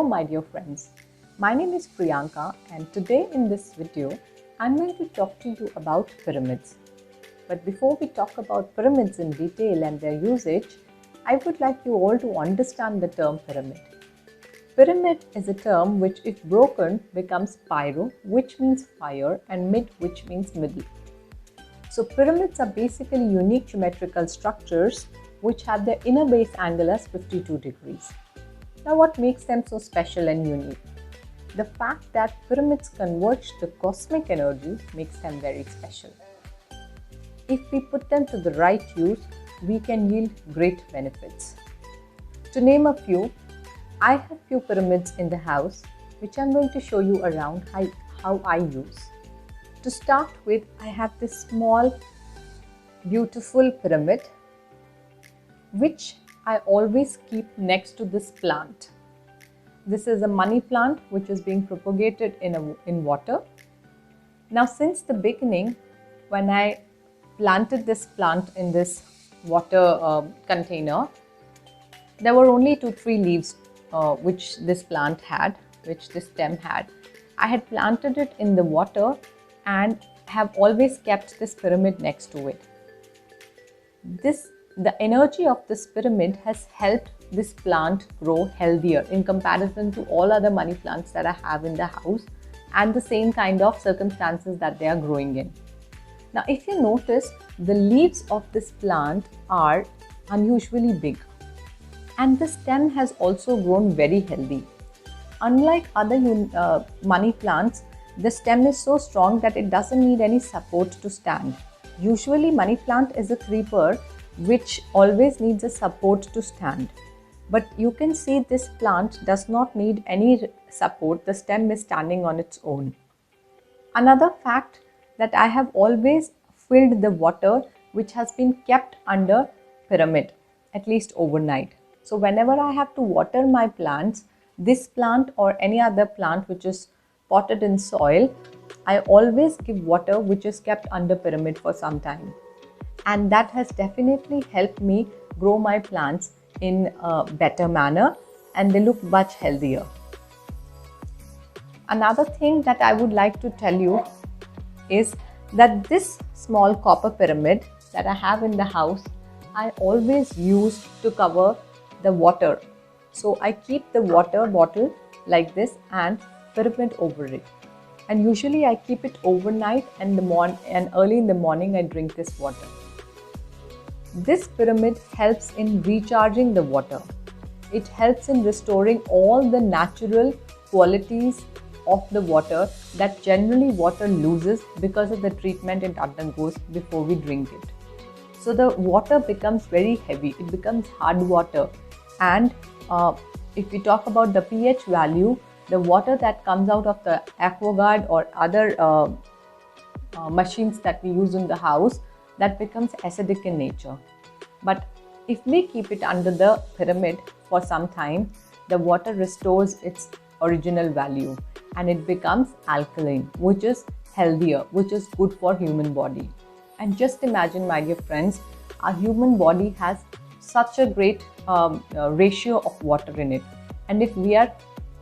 my dear friends. My name is Priyanka and today in this video, I'm going to talk to you about pyramids. But before we talk about pyramids in detail and their usage, I would like you all to understand the term pyramid. Pyramid is a term which, if broken, becomes pyro, which means fire, and mid, which means middle. So pyramids are basically unique geometrical structures which have their inner base angle as 52 degrees. Now, what makes them so special and unique? The fact that pyramids converge to cosmic energy makes them very special. If we put them to the right use, we can yield great benefits. To name a few, I have few pyramids in the house which I'm going to show you around how I use. To start with, I have this small, beautiful pyramid which I always keep next to this plant. This is a money plant which is being propagated in water. Now, since the beginning, when I planted this plant in this water container, there were only 2-3 leaves which this plant had, which this stem had. I had planted it in the water and have always kept this pyramid next to it. The energy of this pyramid has helped this plant grow healthier in comparison to all other money plants that I have in the house and the same kind of circumstances that they are growing in. Now, if you notice, the leaves of this plant are unusually big and the stem has also grown very healthy. Unlike other money plants, the stem is so strong that it doesn't need any support to stand. Usually, money plant is a creeper which always needs a support to stand. But you can see this plant does not need any support. The stem is standing on its own. Another fact that I have always filled the water which has been kept under pyramid, at least overnight. So whenever I have to water my plants, this plant or any other plant which is potted in soil, I always give water which is kept under pyramid for some time. And that has definitely helped me grow my plants in a better manner and they look much healthier. Another thing that I would like to tell you is that this small copper pyramid that I have in the house, I always use to cover the water. So I keep the water bottle like this and pyramid over it. And usually I keep it overnight and early in the morning I drink this water. This pyramid helps in recharging the water. It helps in restoring all the natural qualities of the water that generally water loses because of the treatment it undergoes before we drink it. So the water becomes very heavy, it becomes hard water. And if we talk about the pH value, the water that comes out of the AquaGuard or other machines that we use in the house, that becomes acidic in nature. But if we keep it under the pyramid for some time, the water restores its original value and it becomes alkaline, which is healthier, which is good for human body. And just imagine, my dear friends, our human body has such a great ratio of water in it. And if we are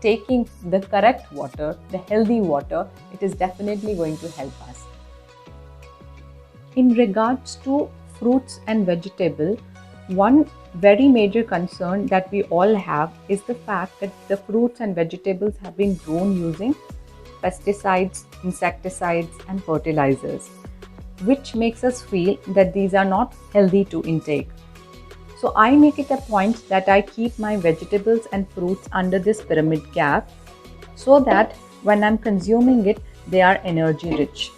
taking the correct water, the healthy water, it is definitely going to help us. In regards to fruits and vegetables, one very major concern that we all have is the fact that the fruits and vegetables have been grown using pesticides, insecticides and fertilizers, which makes us feel that these are not healthy to intake. So I make it a point that I keep my vegetables and fruits under this pyramid cap so that when I'm consuming it, they are energy rich.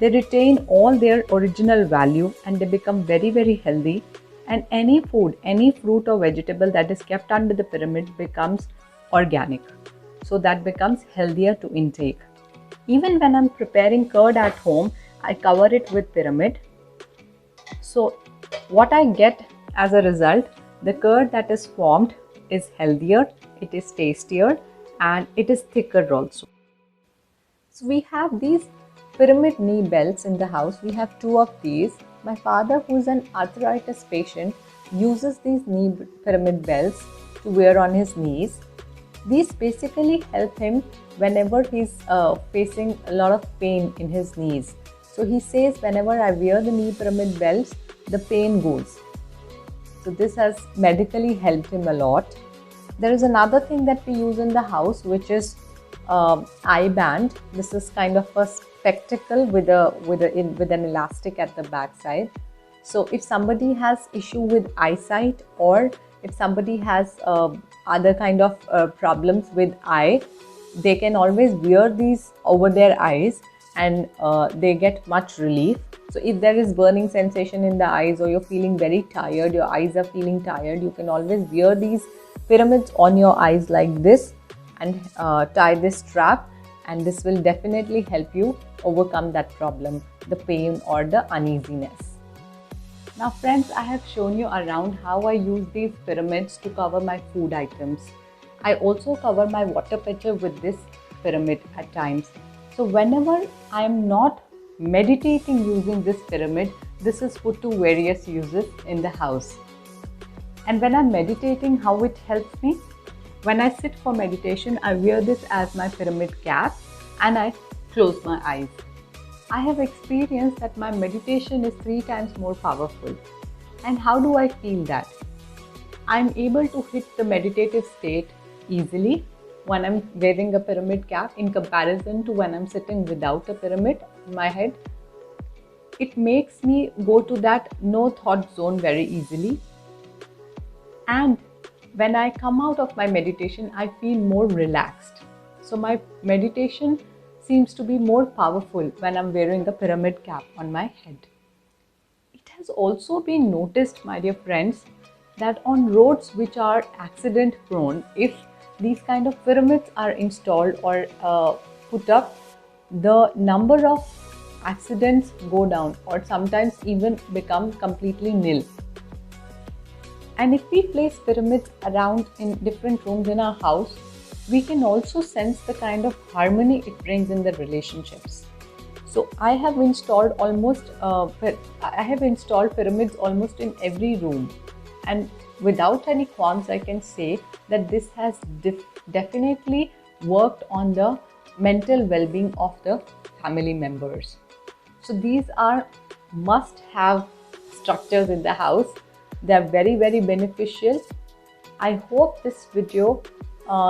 They retain all their original value and they become very, very healthy. And any food, any fruit or vegetable that is kept under the pyramid becomes organic. So that becomes healthier to intake. Even when I'm preparing curd at home, I cover it with pyramid. So what I get as a result, the curd that is formed is healthier, it is tastier and it is thicker also. So we have these pyramid knee belts in the house. We have 2 of these. My father, who is an arthritis patient, uses these knee pyramid belts to wear on his knees. These basically help him whenever he's facing a lot of pain in his knees. So he says, whenever I wear the knee pyramid belts, the pain goes. So this has medically helped him a lot. There is another thing that we use in the house, which is eye band. This is kind of a spectacle with an elastic at the back side. So if somebody has issue with eyesight, or if somebody has other kind of problems with eye, they can always wear these over their eyes, and they get much relief. So if there is burning sensation in the eyes, or you're feeling very tired, your eyes are feeling tired, you can always wear these pyramids on your eyes like this, and tie this strap, and this will definitely help you overcome that problem, the pain or the uneasiness. Now friends, I have shown you around how I use these pyramids to cover my food items. I also cover my water pitcher with this pyramid at times. So whenever I am not meditating using this pyramid, this is put to various uses in the house. And when I'm meditating, how it helps me? When I sit for meditation, I wear this as my pyramid cap and I close my eyes. I have experienced that my meditation is 3 times more powerful. And how do I feel that? I'm able to hit the meditative state easily when I'm wearing a pyramid cap in comparison to when I'm sitting without a pyramid in my head. It makes me go to that no thought zone very easily. And when I come out of my meditation, I feel more relaxed. So my meditation seems to be more powerful when I'm wearing a pyramid cap on my head. It has also been noticed, my dear friends, that on roads which are accident prone, if these kind of pyramids are installed or put up, the number of accidents go down, or sometimes even become completely nil. And if we place pyramids around in different rooms in our house, we can also sense the kind of harmony it brings in the relationships. So I have installed pyramids almost in every room, and without any qualms, I can say that this has definitely worked on the mental well-being of the family members. So these are must-have structures in the house. They are very, very beneficial. I hope this video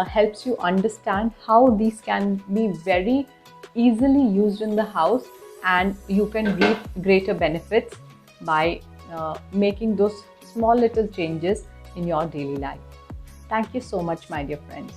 helps you understand how these can be very easily used in the house, and you can reap greater benefits by making those small little changes in your daily life. Thank you so much, my dear friends.